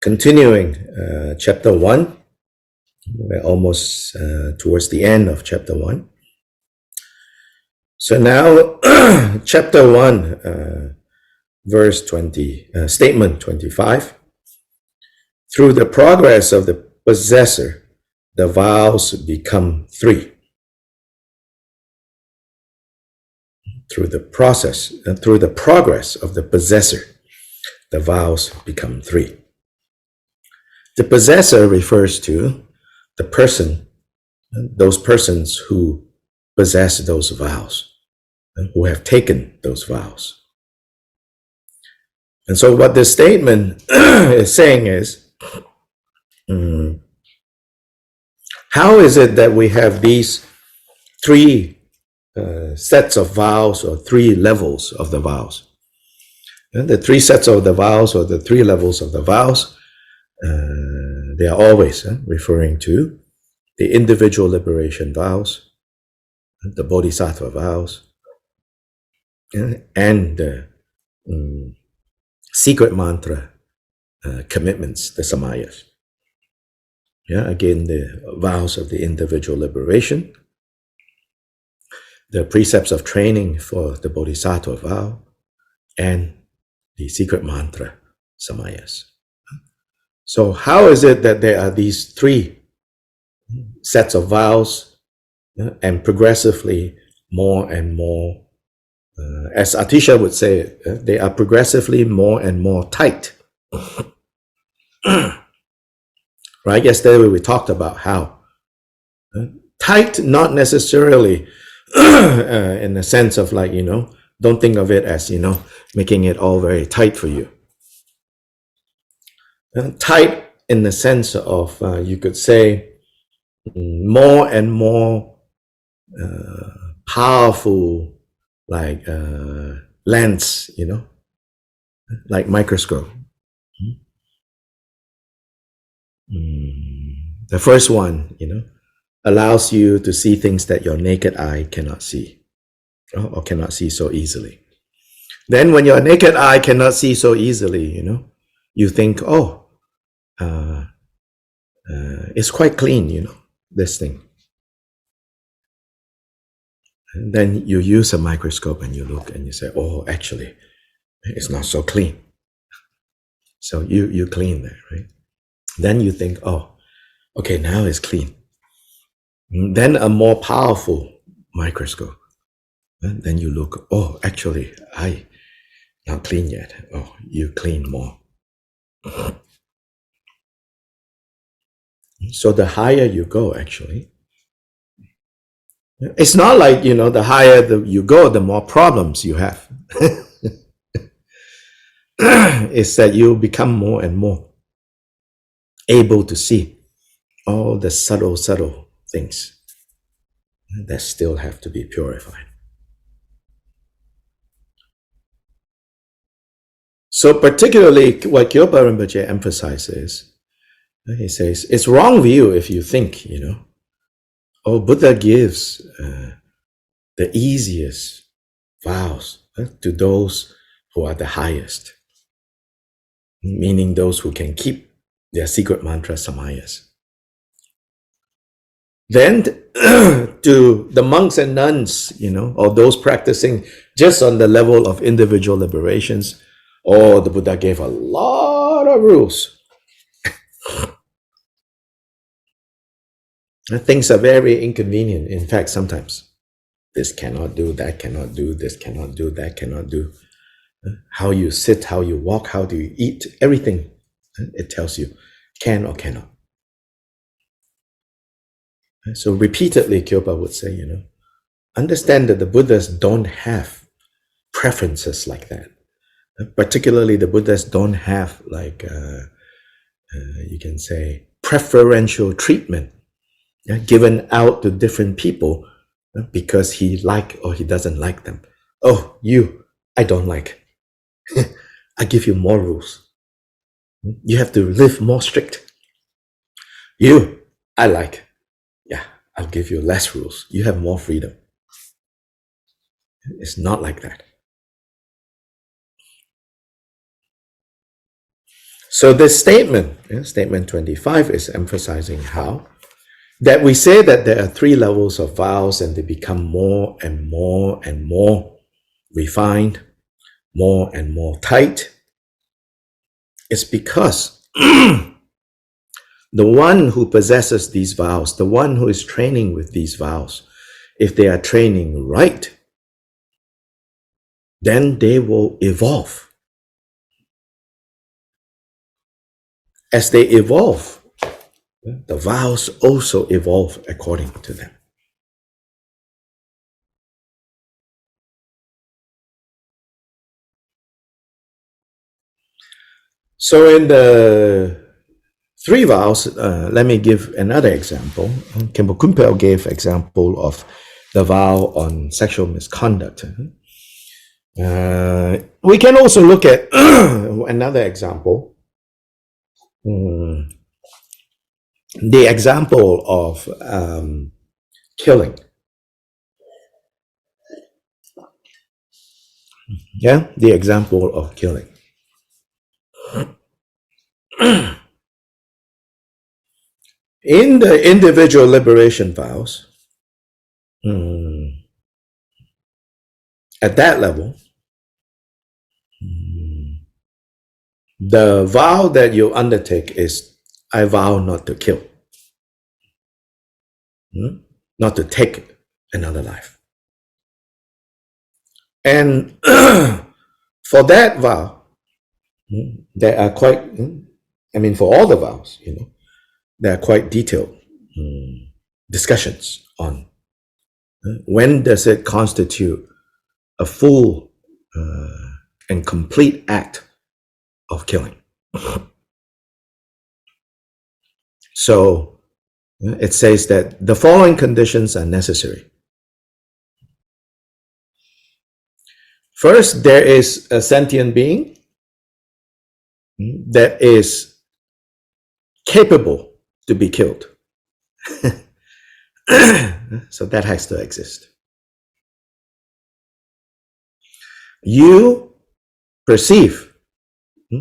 Continuing chapter 1, we're almost towards the end of chapter 1. So now, chapter 1, verse 20, statement 25. Through the progress of the possessor, the vows become 3. Through the progress of the possessor, the vows become 3. The possessor refers to the person, those persons who possess those vows, who have taken those vows. And so what this statement is saying is, how is it that we have these 3 sets of vows, or 3 levels of the vows? And the 3 sets of the vows, or the 3 levels of the vows, they are always referring to the individual liberation vows, the bodhisattva vows, and the secret mantra commitments, the samayas. Yeah, again, the vows of the individual liberation, the precepts of training for the bodhisattva vow, and the secret mantra samayas. So how is it that there are these 3 sets of vows, and progressively more and more, as Atisha would say, they are progressively more and more tight. Right? Yesterday we talked about how tight, not necessarily in the sense of like, don't think of it as, making it all very tight for you. Tight in the sense of, you could say, more and more powerful, like lens, like microscope. The first one, allows you to see things that your naked eye cannot see, or cannot see so easily. Then when your naked eye cannot see so easily, you think, it's quite clean, this thing. And then you use a microscope and you look and you say, oh, actually, it's not so clean. So you clean that, right? Then you think, oh, okay, now it's clean. Then a more powerful microscope. And then you look, oh, actually, I not clean yet. Oh, you clean more. So the higher you go, actually, it's not like, the higher you go, the more problems you have. It's that you become more and more able to see all the subtle things that still have to be purified. So particularly what Kyopa Rinpoche emphasizes, he says, it's wrong view if you think, Buddha gives the easiest vows to those who are the highest, meaning those who can keep their secret mantra samayas. Then to the monks and nuns, or those practicing just on the level of individual liberations, the Buddha gave a lot of rules. Things are very inconvenient. In fact, sometimes this cannot do, that cannot do, this cannot do, that cannot do. How you sit, how you walk, how do you eat, everything it tells you can or cannot. So repeatedly, Kyopa would say, understand that the Buddhas don't have preferences like that. Particularly, the Buddhas don't have like, you can say, preferential treatment given out to different people because he like or he doesn't like them. Oh, you, I don't like. I give you more rules. You have to live more strict. You, I like. Yeah, I'll give you less rules. You have more freedom. It's not like that. So this statement, statement 25, is emphasizing how that we say that there are 3 levels of vows and they become more and more and more refined, more and more tight. It's because the one who possesses these vows, the one who is training with these vows, if they are training right, then they will evolve. As they evolve, the vows also evolve according to them. So in the 3 vows, let me give another example. Khenpo Kunpal gave example of the vow on sexual misconduct. We can also look at another example. The example of killing. Yeah, the example of killing. In the individual liberation vows, at that level, the vow that you undertake is, I vow not to kill, not to take another life. And for that vow, there are quite, for all the vows, there are quite detailed discussions on when does it constitute a full and complete act of killing. So it says that the following conditions are necessary. First, there is a sentient being that is capable to be killed. So that has to exist. You perceive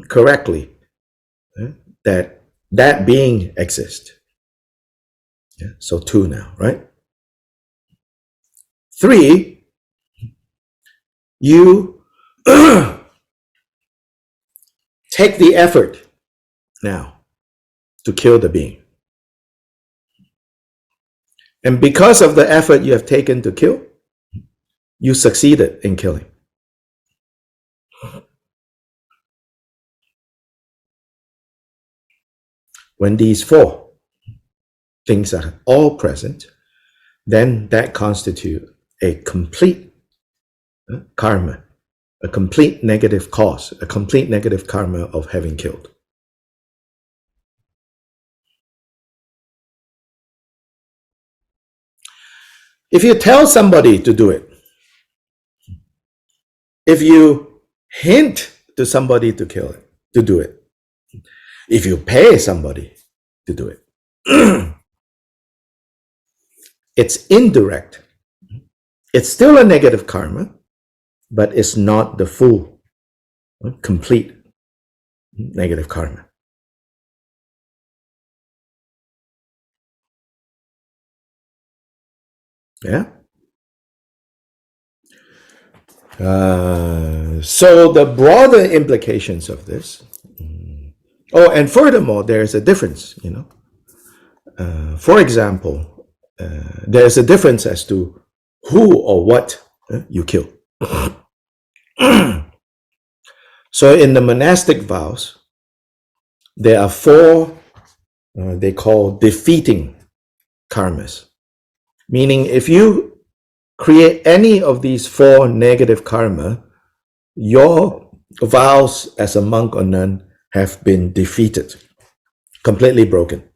correctly that that being exists. So 2 now, right? 3, you take the effort now to kill the being. And because of the effort you have taken to kill, you succeeded in killing. When these 4 things are all present, then that constitutes a complete karma, a complete negative cause, a complete negative karma of having killed. If you tell somebody to do it, if you hint to somebody to kill it, to do it, if you pay somebody to do it, it's indirect. It's still a negative karma, but it's not the full, complete negative karma. Yeah? So the broader implications of this. Oh, and furthermore, there's a difference, For example, there's a difference as to who or what you kill. So in the monastic vows, there are 4, they call defeating karmas. Meaning if you create any of these 4 negative karma, your vows as a monk or nun have been defeated, completely broken.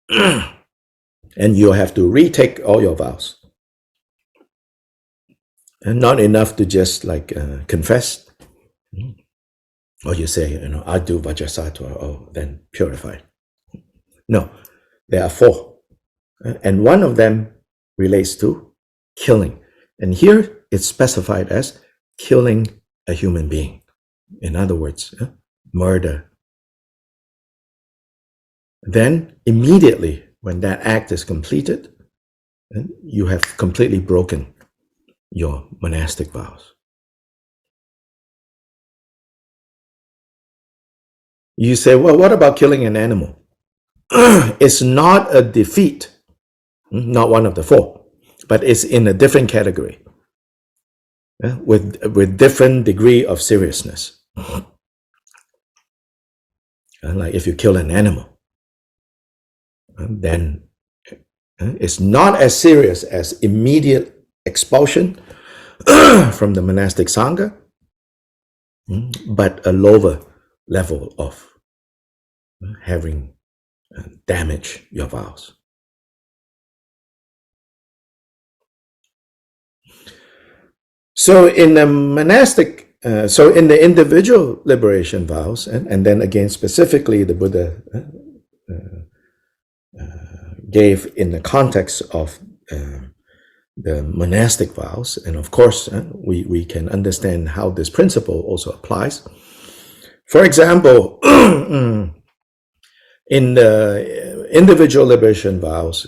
And you have to retake all your vows. And not enough to just confess. Or you say, I do Vajra Statements, then purified. No, there are 4. And one of them relates to killing. And here it's specified as killing a human being. In other words, murder. Then immediately when that act is completed, you have completely broken your monastic vows. You say, well, what about killing an animal? It's not a defeat, not one of the four, but it's in a different category, with different degree of seriousness. Like if you kill an animal, then it's not as serious as immediate expulsion from the monastic sangha, but a lower level of having damaged your vows. So in the monastic, so in the individual liberation vows, and then again specifically the Buddha gave in the context of the monastic vows, and of course we can understand how this principle also applies. For example, in the individual liberation vows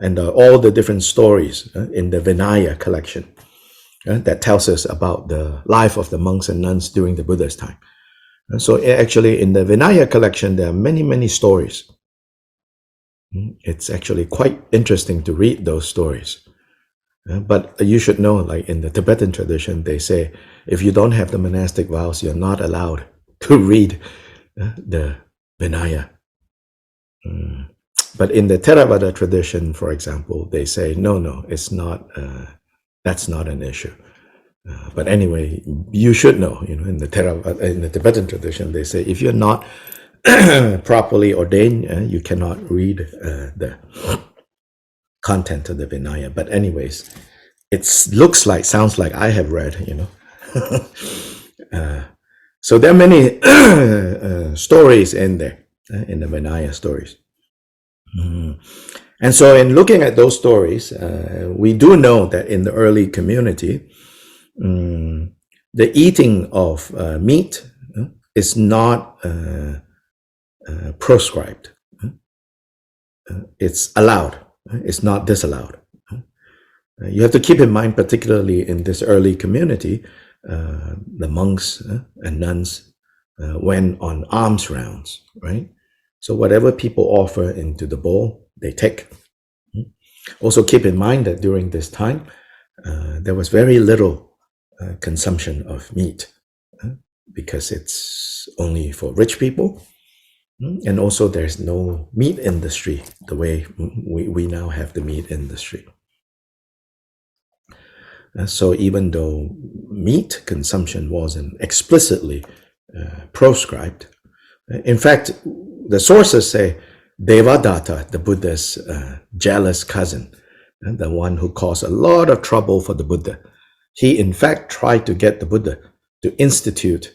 and all the different stories in the Vinaya collection that tells us about the life of the monks and nuns during the Buddha's time. So actually in the Vinaya collection, there are many, many stories. It's actually quite interesting to read those stories. But you should know, like in the Tibetan tradition, they say, if you don't have the monastic vows, you're not allowed to read the Vinaya. But in the Theravada tradition, for example, they say, no, it's not, that's not an issue. But anyway, you should know, in the Tibetan tradition, they say, if you're not properly ordained, you cannot read the content of the Vinaya. But anyways, it sounds like I have read, so there are many stories in there, in the Vinaya stories. And so in looking at those stories, we do know that in the early community, the eating of meat is not proscribed. It's allowed. It's not disallowed. You have to keep in mind, particularly in this early community, the monks and nuns went on alms rounds, right? So whatever people offer into the bowl, they take. Also keep in mind that during this time, there was very little consumption of meat because it's only for rich people. And also there's no meat industry the way we now have the meat industry. So even though meat consumption wasn't explicitly proscribed, in fact, the sources say Devadatta, the Buddha's jealous cousin, the one who caused a lot of trouble for the Buddha, he in fact tried to get the Buddha to institute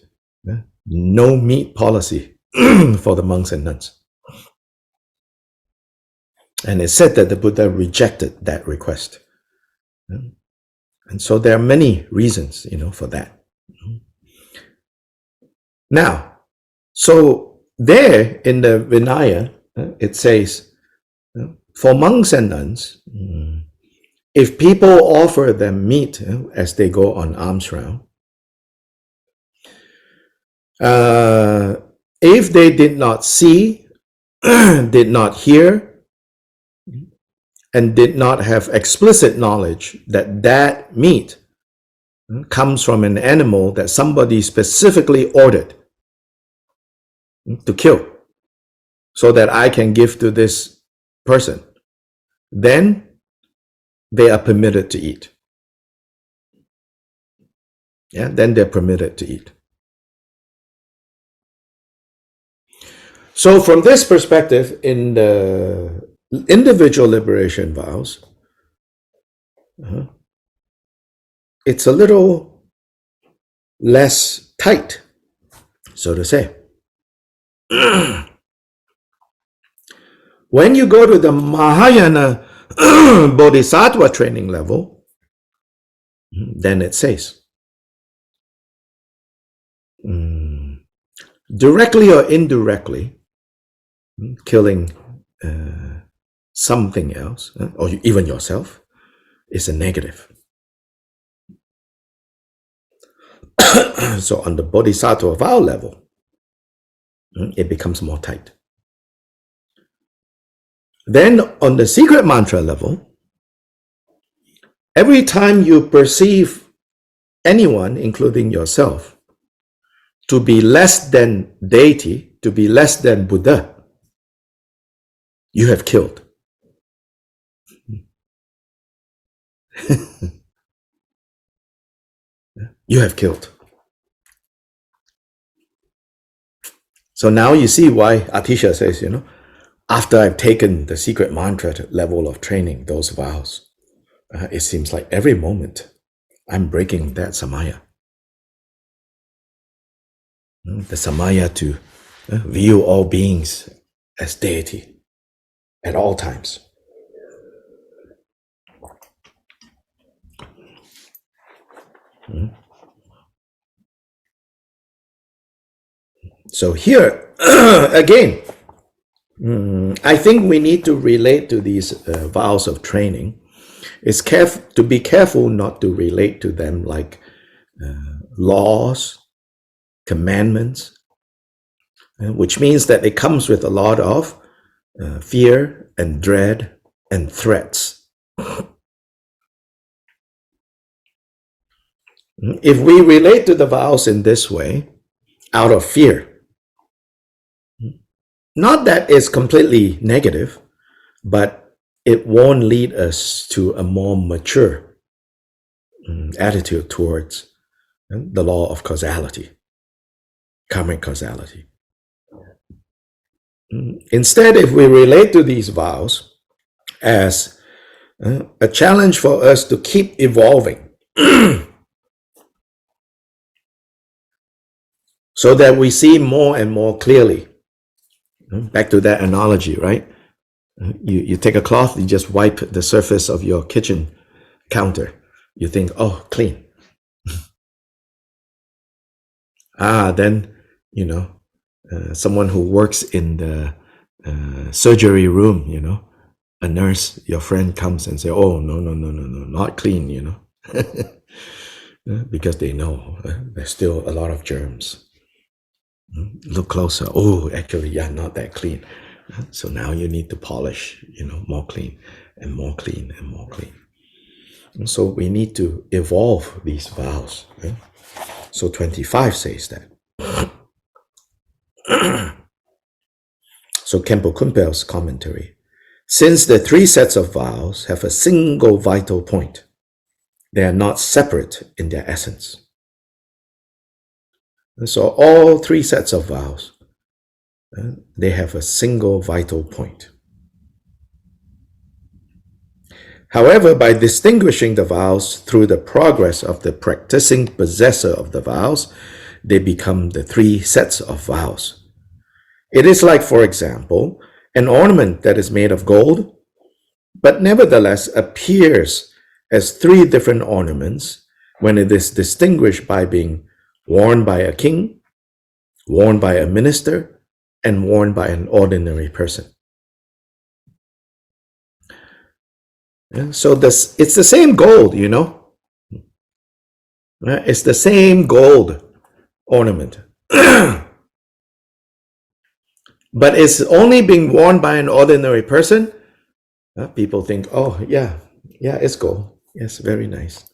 no meat policy for the monks and nuns. And it's said that the Buddha rejected that request. And so there are many reasons, for that. Now, so there in the Vinaya, it says, for monks and nuns, if people offer them meat as they go on alms round, if they did not see, did not hear, and did not have explicit knowledge that that meat comes from an animal that somebody specifically ordered to kill so that I can give to this person, then they are permitted to eat. Yeah, then they're permitted to eat. So from this perspective, in the individual liberation vows, it's a little less tight, so to say. When you go to the Mahayana Bodhisattva training level, then it says, directly or indirectly, killing something else, or even yourself, is a negative. So on the bodhisattva vow level, it becomes more tight. Then on the secret mantra level, every time you perceive anyone, including yourself, to be less than deity, to be less than Buddha, you have killed. You have killed. So now you see why Atisha says, after I've taken the secret mantra level of training, those vows, it seems like every moment I'm breaking that samaya. The samaya to view all beings as deity at all times. So here, again, I think we need to relate to these vows of training. It's to be careful not to relate to them like laws, commandments, which means that it comes with a lot of fear and dread and threats. If we relate to the vows in this way, out of fear, not that it's completely negative, but it won't lead us to a more mature attitude towards the law of causality, karmic causality. Instead, if we relate to these vows as a challenge for us to keep evolving, so that we see more and more clearly. Back to that analogy, right? You take a cloth, you just wipe the surface of your kitchen counter. You think, oh, clean. Then, someone who works in the surgery room, a nurse, your friend comes and say, oh, no, not clean, because they know there's still a lot of germs. Look closer. Oh, actually, yeah, not that clean. So now you need to polish, more clean and more clean and more clean. And so we need to evolve these vows. Right? So 25 says that. So Khenpo Kunpal's commentary. Since the three sets of vows have a single vital point, they are not separate in their essence. So all three sets of vows, they have a single vital point. However, by distinguishing the vows through the progress of the practicing possessor of the vows, they become the three sets of vows. It is like, for example, an ornament that is made of gold, but nevertheless appears as three different ornaments when it is distinguished by being worn by a king, worn by a minister, and worn by an ordinary person. And so it's the same gold, It's the same gold ornament. But it's only being worn by an ordinary person. People think, oh, yeah, it's gold. Yes, very nice.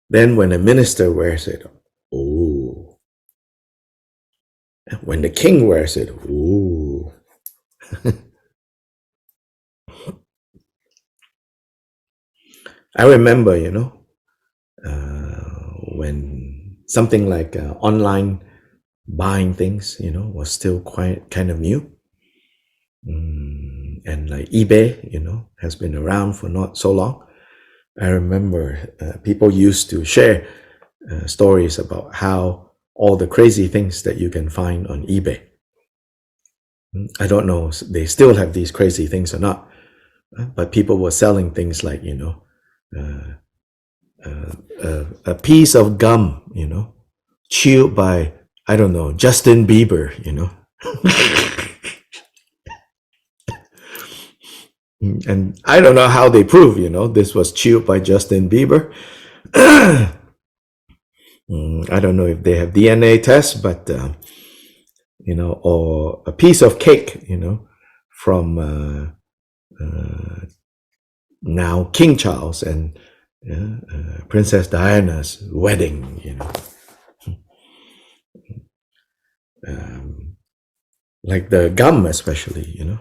Then when a minister wears it, ooh. When the king wears it, ooh. I remember, when something like online buying things, was still quite kind of new. And like eBay, has been around for not so long. I remember people used to share stories about how all the crazy things that you can find on eBay. I don't know if they still have these crazy things or not, but people were selling things like, a piece of gum, chilled by, I don't know, Justin Bieber, you know. And I don't know how they prove, you know, this was chilled by Justin Bieber. I don't know if they have DNA tests, but you know, or a piece of cake, you know, from now King Charles and Princess Diana's wedding, you know. Like the gum, especially, you know.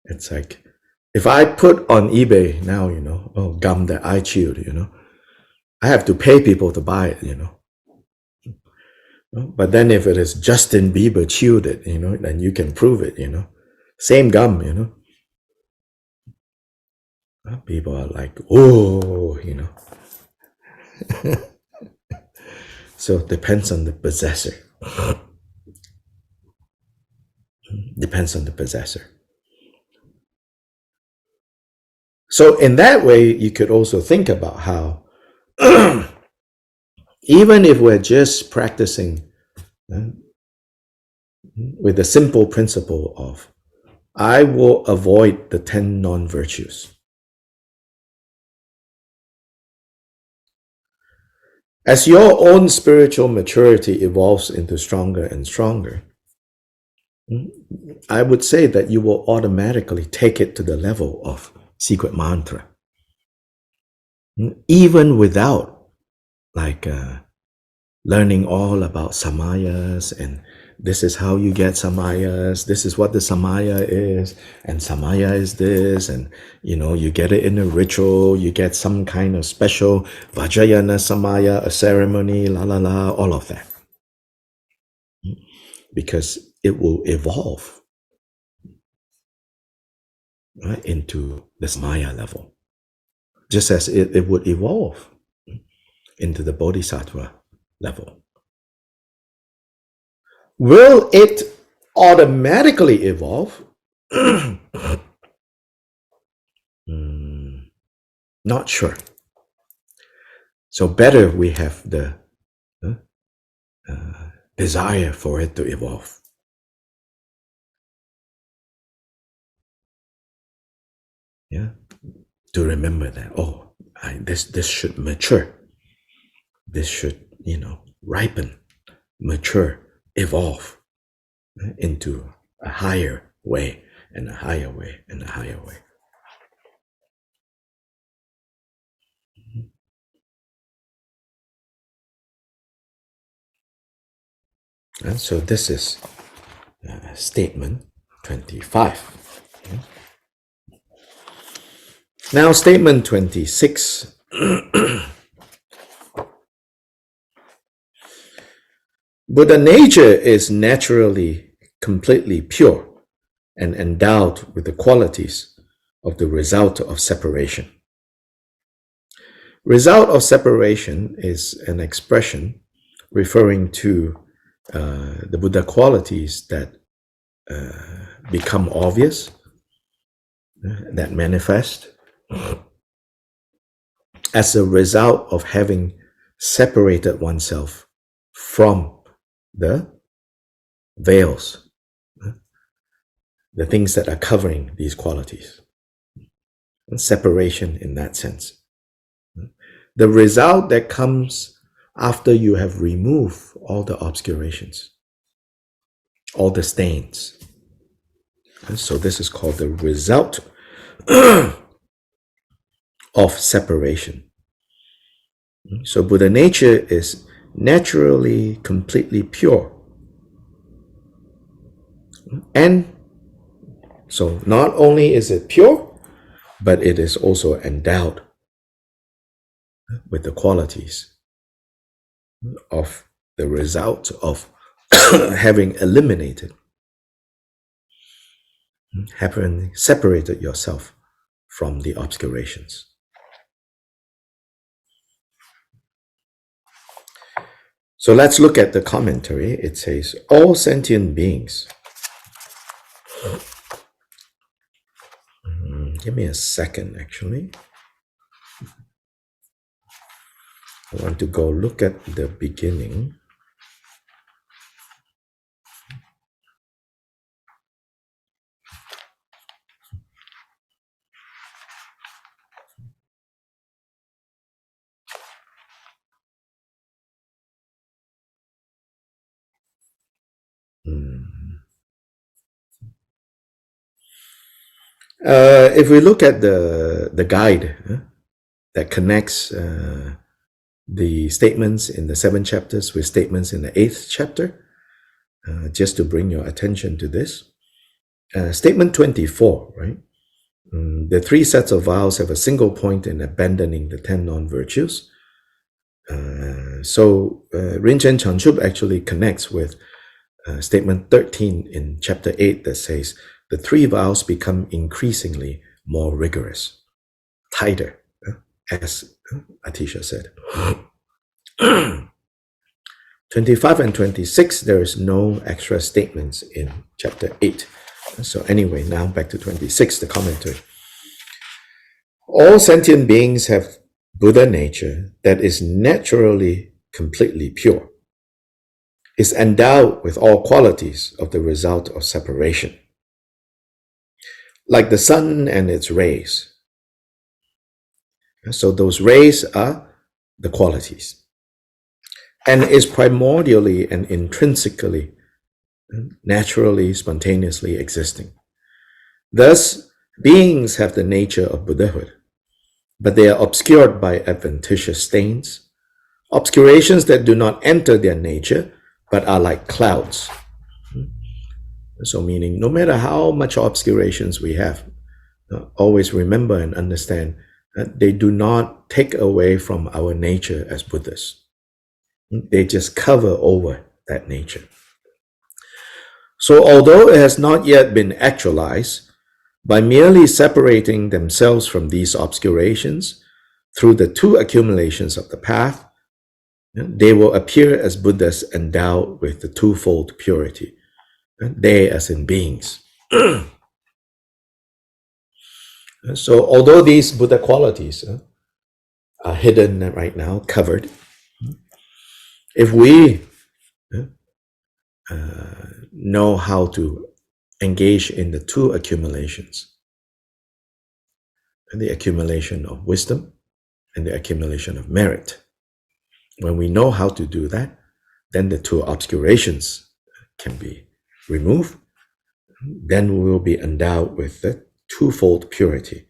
It's like if I put on eBay now, you know, oh, gum that I chewed, you know, I have to pay people to buy it, you know. But then if it is Justin Bieber chewed it, you know, then you can prove it, you know. Same gum, you know. People are like, oh, you know. So it depends on the possessor. Depends on the possessor. So in that way, you could also think about how even if we're just practicing with the simple principle of, I will avoid the 10 non-virtues. As your own spiritual maturity evolves into stronger and stronger, I would say that you will automatically take it to the level of secret mantra, even without like learning all about samayas, and this is how you get samayas, this is what the samaya is, and samaya is this, and you know, you get it in a ritual, you get some kind of special vajrayana samaya, a ceremony, la la la, all of that, because it will evolve, right, into this maya level, just as it would evolve into the bodhisattva level. Will it automatically evolve? Not sure. So better we have the desire for it to evolve. Yeah, to remember that, oh, this should mature. This should, you know, ripen, mature, evolve into a higher way and a higher way and a higher way. And so this is statement 25. Now, statement 26. Buddha nature is naturally completely pure and endowed with the qualities of the result of separation. Result of separation is an expression referring to the Buddha qualities that become obvious, that manifest as a result of having separated oneself from the veils, the things that are covering these qualities. And separation in that sense. The result that comes after you have removed all the obscurations, all the stains. And so this is called the result of separation. So Buddha nature is naturally completely pure. And so not only is it pure, but it is also endowed with the qualities of the result of having eliminated, having separated yourself from the obscurations. So let's look at the commentary. It says, all sentient beings. Give me a second, actually. I want to go look at the beginning. If we look at the guide that connects the statements in the 7 chapters with statements in the 8th chapter, just to bring your attention to this, statement 24, right? The 3 sets of vows have a single point in abandoning the 10 non-virtues. So Rinchen Chanchup actually connects with statement 13 in chapter 8 that says, the 3 vows become increasingly more rigorous, tighter, as Atisha said. 25 and 26, there is no extra statements in chapter 8. So anyway, now back to 26, the commentary. All sentient beings have Buddha nature that is naturally completely pure, is endowed with all qualities of the result of separation, like the sun and its rays. So those rays are the qualities, and is primordially and intrinsically, naturally, spontaneously existing. Thus, beings have the nature of Buddhahood, but they are obscured by adventitious stains, obscurations that do not enter their nature, but are like clouds. So meaning, no matter how much obscurations we have, always remember and understand that they do not take away from our nature as Buddhas. They just cover over that nature. So although it has not yet been actualized, by merely separating themselves from these obscurations through the 2 accumulations of the path, they will appear as Buddhas endowed with the twofold purity. They as in beings. So although these Buddha qualities are hidden right now, covered, if we know how to engage in the 2 accumulations, the accumulation of wisdom and the accumulation of merit, when we know how to do that, then the 2 obscurations can be removed. Then we will be endowed with the twofold purity.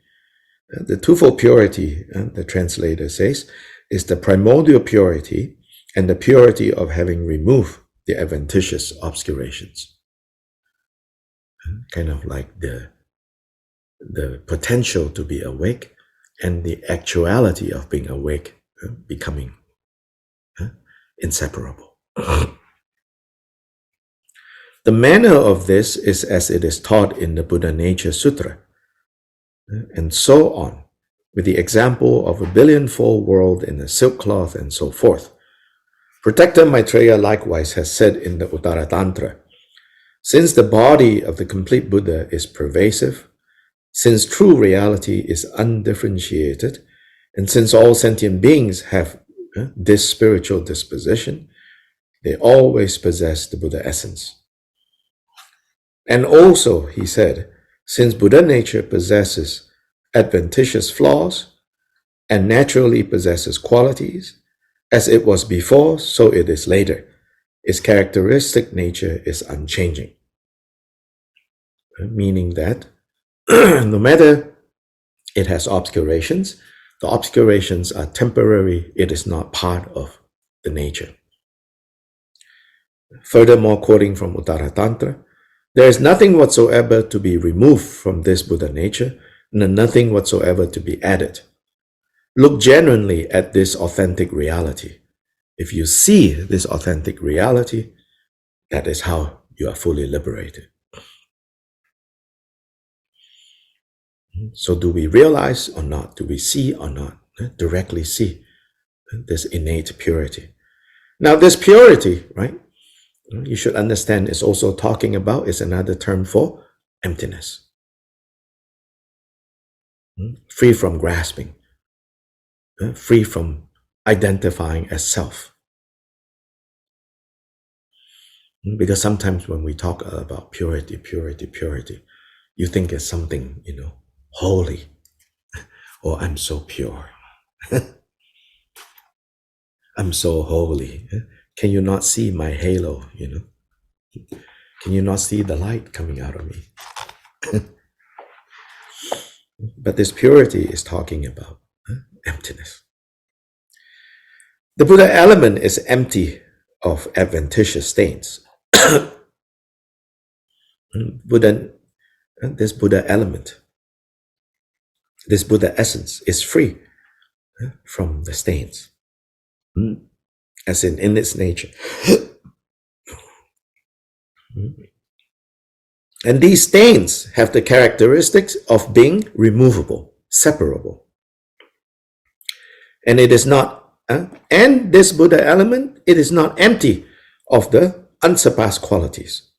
The twofold purity, the translator says, is the primordial purity and the purity of having removed the adventitious obscurations. Kind of like the potential to be awake and the actuality of being awake becoming inseparable. The manner of this is as it is taught in the Buddha Nature Sutra, and so on, with the example of a billionfold world in a silk cloth and so forth. Protector Maitreya likewise has said in the Uttara Tantra, since the body of the complete Buddha is pervasive, since true reality is undifferentiated, and since all sentient beings have this spiritual disposition, they always possess the Buddha essence. And also, he said, since Buddha nature possesses adventitious flaws and naturally possesses qualities, as it was before, so it is later. Its characteristic nature is unchanging. Meaning that no matter it has obscurations, the obscurations are temporary, it is not part of the nature. Furthermore, quoting from Uttara Tantra, there is nothing whatsoever to be removed from this Buddha nature, and nothing whatsoever to be added. Look genuinely at this authentic reality. If you see this authentic reality, that is how you are fully liberated. So do we realize or not? Do we see or not? Directly see this innate purity. Now this purity, right, you should understand is also talking about, is another term for emptiness. Free from grasping, free from identifying as self. Because sometimes when we talk about purity, you think it's something, holy, or I'm so pure. I'm so holy. Can you not see my halo, Can you not see the light coming out of me? But this purity is talking about emptiness. The Buddha element is empty of adventitious stains. This Buddha element, this Buddha essence is free from the stains, as in its nature. And these stains have the characteristics of being removable, separable. And it is not, and this Buddha element, it is not empty of the unsurpassed qualities,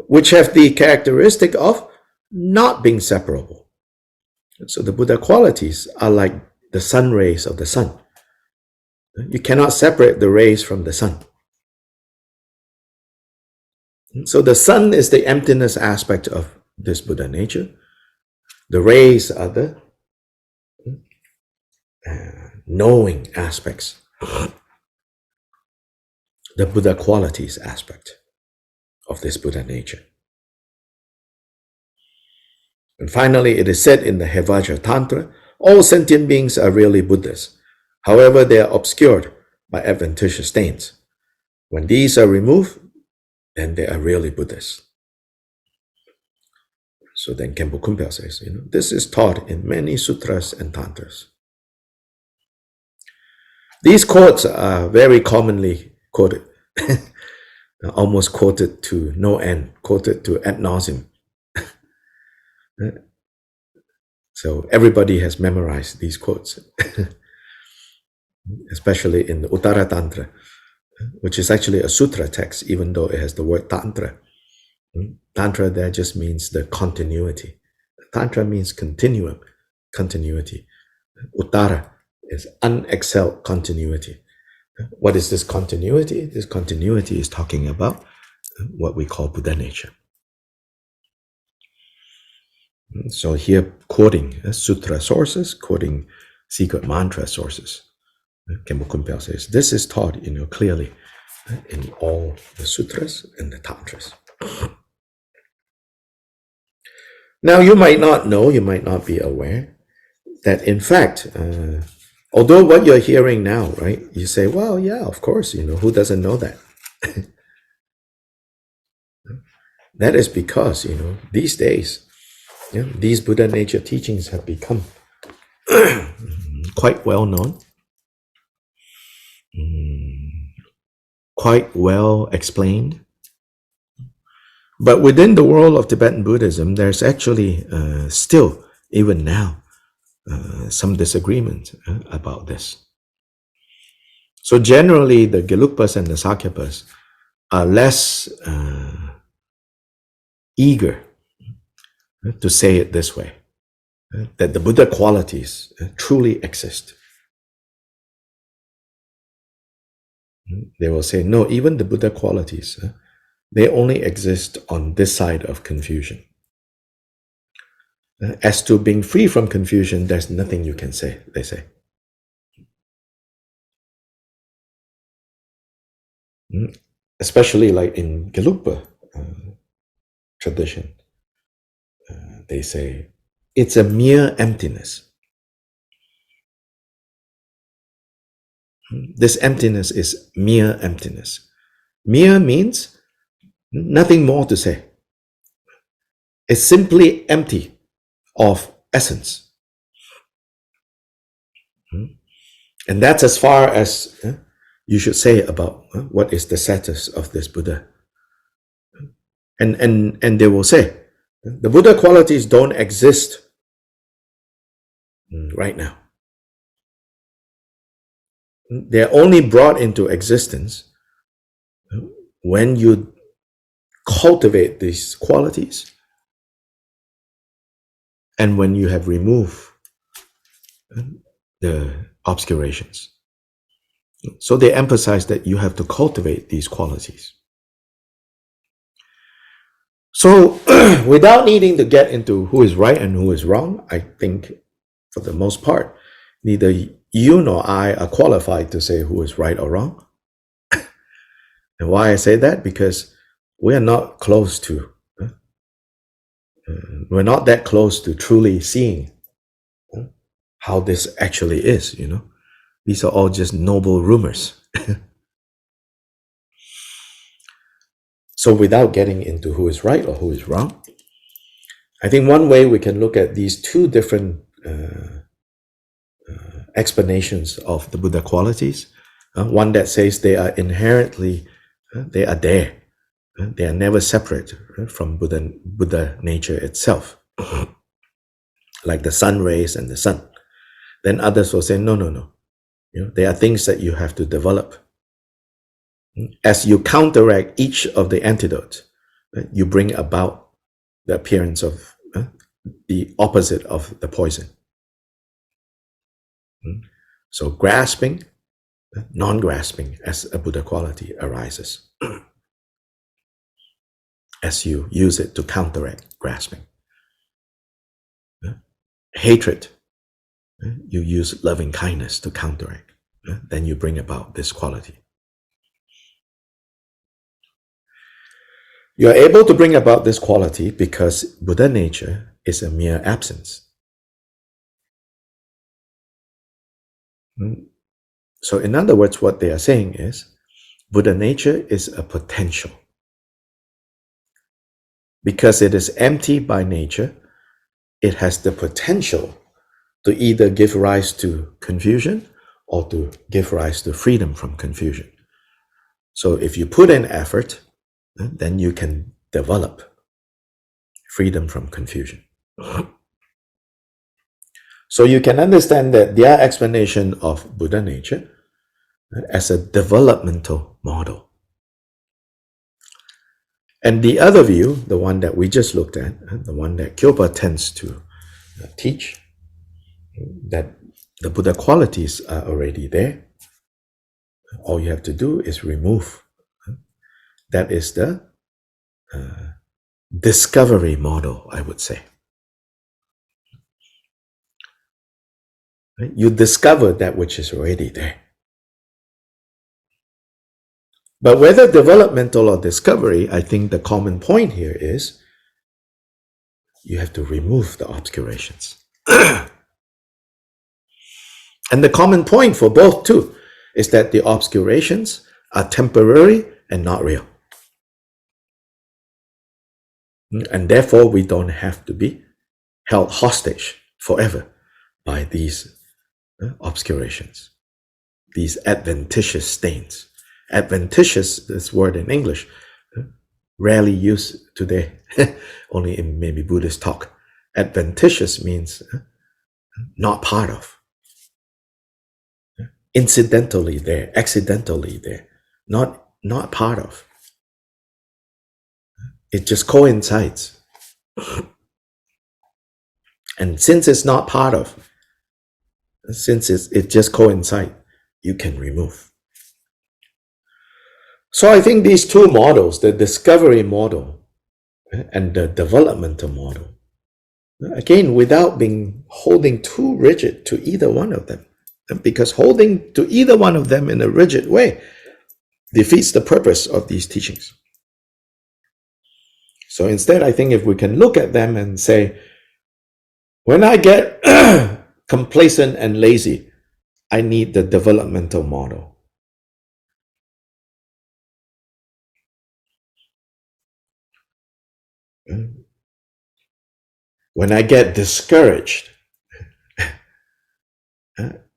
which have the characteristic of not being separable. So the Buddha qualities are like the sun rays of the sun. You cannot separate the rays from the sun. So the sun is the emptiness aspect of this Buddha nature. The rays are the knowing aspects, the Buddha qualities aspect of this Buddha nature. And finally, it is said in the Vajra Tantra, all sentient beings are really Buddhas. However, they are obscured by adventitious stains. When these are removed, then they are really Buddhas. So then Khenpo Kunpal says, this is taught in many sutras and tantras. These quotes are very commonly quoted, almost quoted to no end, quoted to ad nauseum. So everybody has memorized these quotes, especially in the Uttara Tantra, which is actually a sutra text, even though it has the word Tantra. Tantra there just means the continuity. Tantra means continuum, continuity. Uttara is unexcelled continuity. What is this continuity? This continuity is talking about what we call Buddha nature. So here, quoting sutra sources, quoting secret mantra sources, Khenpo Kunpal says, this is taught clearly in all the sutras and the tantras. Now, you might not know, you might not be aware that in fact, although what you're hearing now, right, you say, well, yeah, of course, who doesn't know that? That is because, these days, these Buddha nature teachings have become quite well known, quite well explained. But within the world of Tibetan Buddhism, there's actually still, even now, some disagreement about this. So generally, the Gelugpas and the Sakyapas are less eager to say it this way, that the Buddha qualities truly exist. They will say, no, even the Buddha qualities, they only exist on this side of confusion. As to being free from confusion, there's nothing you can say, they say. Especially like in Gelugpa tradition, they say, it's a mere emptiness. This emptiness is mere emptiness. Mere means nothing more to say. It's simply empty of essence. And that's as far as you should say about what is the status of this Buddha. And they will say, the Buddha qualities don't exist right now. They're only brought into existence when you cultivate these qualities and when you have removed the obscurations. So they emphasize that you have to cultivate these qualities. So without needing to get into who is right and who is wrong, I think for the most part, neither you nor I are qualified to say who is right or wrong. And why I say that? Because we are not close to, we're not that close to truly seeing how this actually is, you know. These are all just noble rumors. So without getting into who is right or who is wrong, I think one way we can look at these two different explanations of the Buddha qualities, one that says they are inherently, they are there, they are never separate from Buddha nature itself, like the sun rays and the sun. Then others will say, no, no, no. You know, they are things that you have to develop. As you counteract each of the antidotes, you bring about the appearance of the opposite of the poison. So grasping, non-grasping as a Buddha quality arises as you use it to counteract grasping. Hatred, you use loving kindness to counteract. Then you bring about this quality. You are able to bring about this quality because Buddha nature is a mere absence. So in other words, what they are saying is, Buddha nature is a potential. Because it is empty by nature, it has the potential to either give rise to confusion or to give rise to freedom from confusion. So if you put in effort, then you can develop freedom from confusion. So you can understand that their explanation of Buddha nature as a developmental model. And the other view, the one that we just looked at, the one that Khenpo tends to teach, that the Buddha qualities are already there. All you have to do is remove. That is the discovery model, I would say. You discover that which is already there. But whether developmental or discovery, I think the common point here is you have to remove the obscurations. And the common point for both too is that the obscurations are temporary and not real. And therefore we don't have to be held hostage forever by these obscurations, these adventitious stains. Adventitious, this word in English, rarely used today, only in maybe Buddhist talk. Adventitious means not part of, incidentally there, accidentally there, not part of. It just coincides. And since it's not part of, since it just coincides, you can remove. So I think these two models, the discovery model and the developmental model, again, without being holding too rigid to either one of them, because holding to either one of them in a rigid way defeats the purpose of these teachings. So instead, I think if we can look at them and say, when I get complacent and lazy, I need the developmental model. When I get discouraged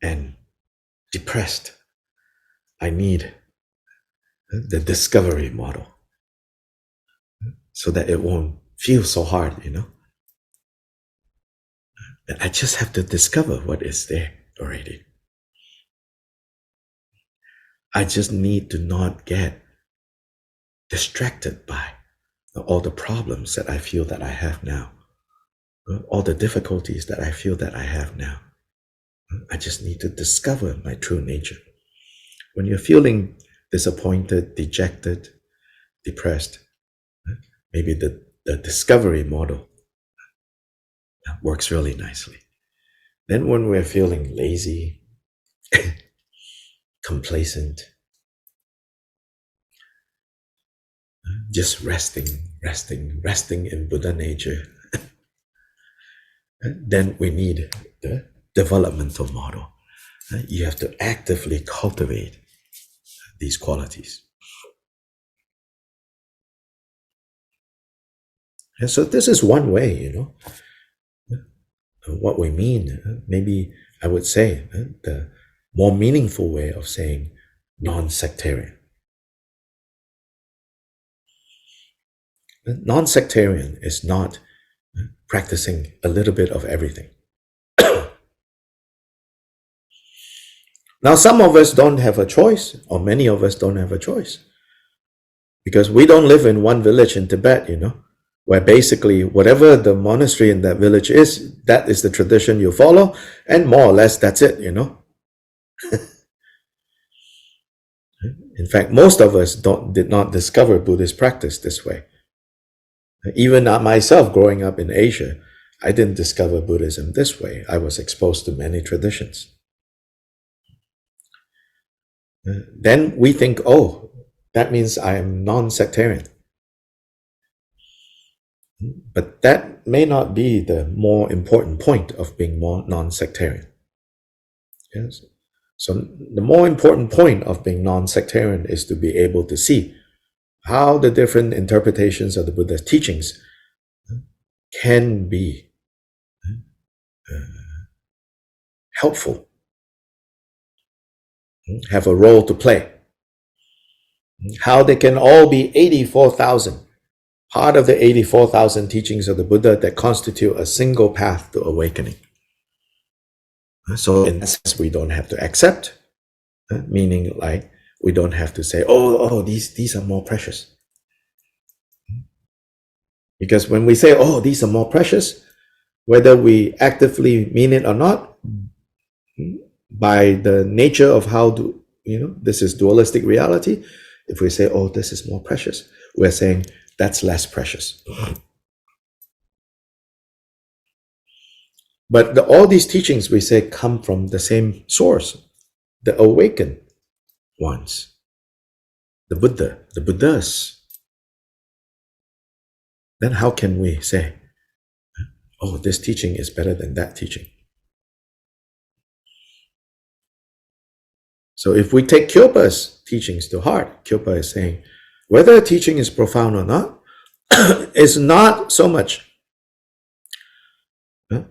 and depressed, I need the discovery model so that it won't feel so hard, you know. I just have to discover what is there already. I just need to not get distracted by all the problems that I feel that I have now, all the difficulties that I feel that I have now. I just need to discover my true nature. When you're feeling disappointed, dejected, depressed, maybe the discovery model works really nicely. Then when we're feeling lazy, complacent, just resting in Buddha nature, then we need the developmental model. You have to actively cultivate these qualities. And so this is one way, what we mean. Maybe I would say the more meaningful way of saying non-sectarian. Non-sectarian is not practicing a little bit of everything. Now, some of us don't have a choice, or many of us don't have a choice, because we don't live in one village in Tibet, where basically whatever the monastery in that village is, that is the tradition you follow, and more or less that's it, In fact, most of us did not discover Buddhist practice this way. Even myself, growing up in Asia, I didn't discover Buddhism this way. I was exposed to many traditions. Then we think, oh, that means I am non-sectarian. But that may not be the more important point of being more non-sectarian. Yes. So the more important point of being non-sectarian is to be able to see how the different interpretations of the Buddha's teachings can be helpful, have a role to play, how they can all be 84,000, part of the 84,000 teachings of the Buddha that constitute a single path to awakening. So in that sense, we don't have to accept, meaning like we don't have to say, oh, these are more precious. Because when we say, oh, these are more precious, whether we actively mean it or not, by the nature of how this is dualistic reality, if we say, oh, this is more precious, we're saying that's less precious. But all these teachings, we say, come from the same source, the awakened ones, the Buddha, the Buddhas. Then how can we say, oh, this teaching is better than that teaching? So if we take Kyopa's teachings to heart, Kyopa is saying, whether a teaching is profound or not, is not so much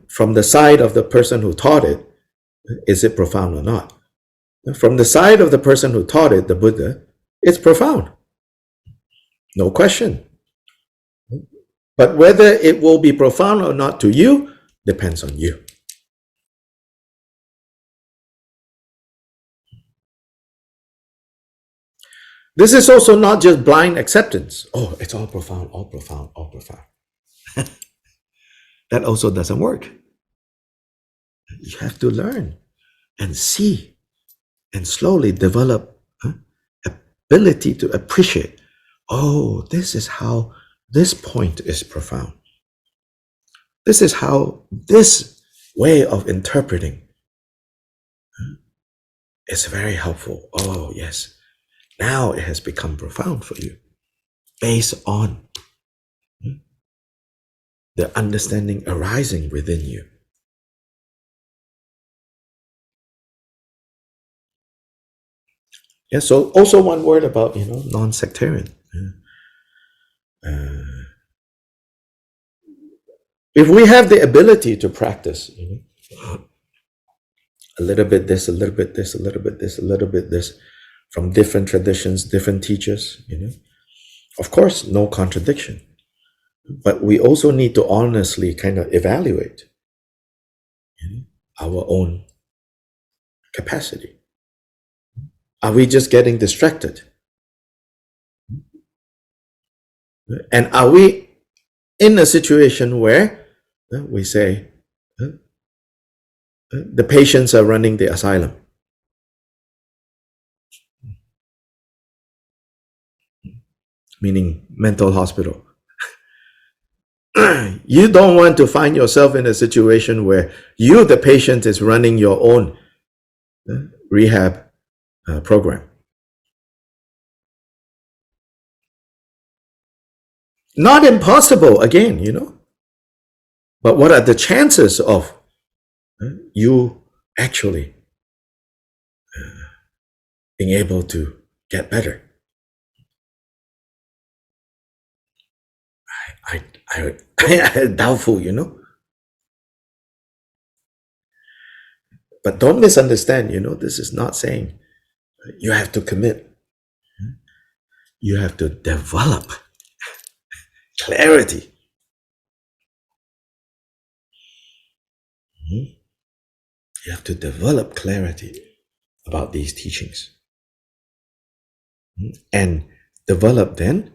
from the side of the person who taught it, is it profound or not? From the side of the person who taught it, the Buddha, it's profound. No question. But whether it will be profound or not to you depends on you. This is also not just blind acceptance. Oh, it's all profound, all profound, all profound. That also doesn't work. You have to learn and see and slowly develop ability to appreciate. Oh, this is how this point is profound. This is how this way of interpreting is very helpful. Oh, yes. Now it has become profound for you based on the understanding arising within you. Yeah, so also one word about, non-sectarian. If we have the ability to practice, a little bit this, a little bit this, a little bit this, a little bit this, from different traditions, different teachers, of course, no contradiction. But we also need to honestly kind of evaluate our own capacity. Are we just getting distracted? And are we in a situation where we say, The patients are running the asylum. Meaning mental hospital. You don't want to find yourself in a situation where you, the patient, is running your own rehab program. Not impossible, again, but what are the chances of you actually being able to get better? I doubtful, But don't misunderstand, this is not saying you have to commit. You have to develop clarity. You have to develop clarity about these teachings. And develop then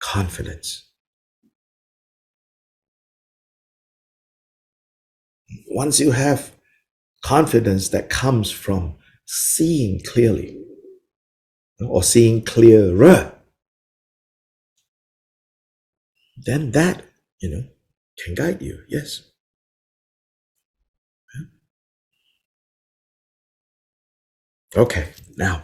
confidence. Once you have confidence that comes from seeing clearly or seeing clearer, then that, can guide you. Yes. Okay, now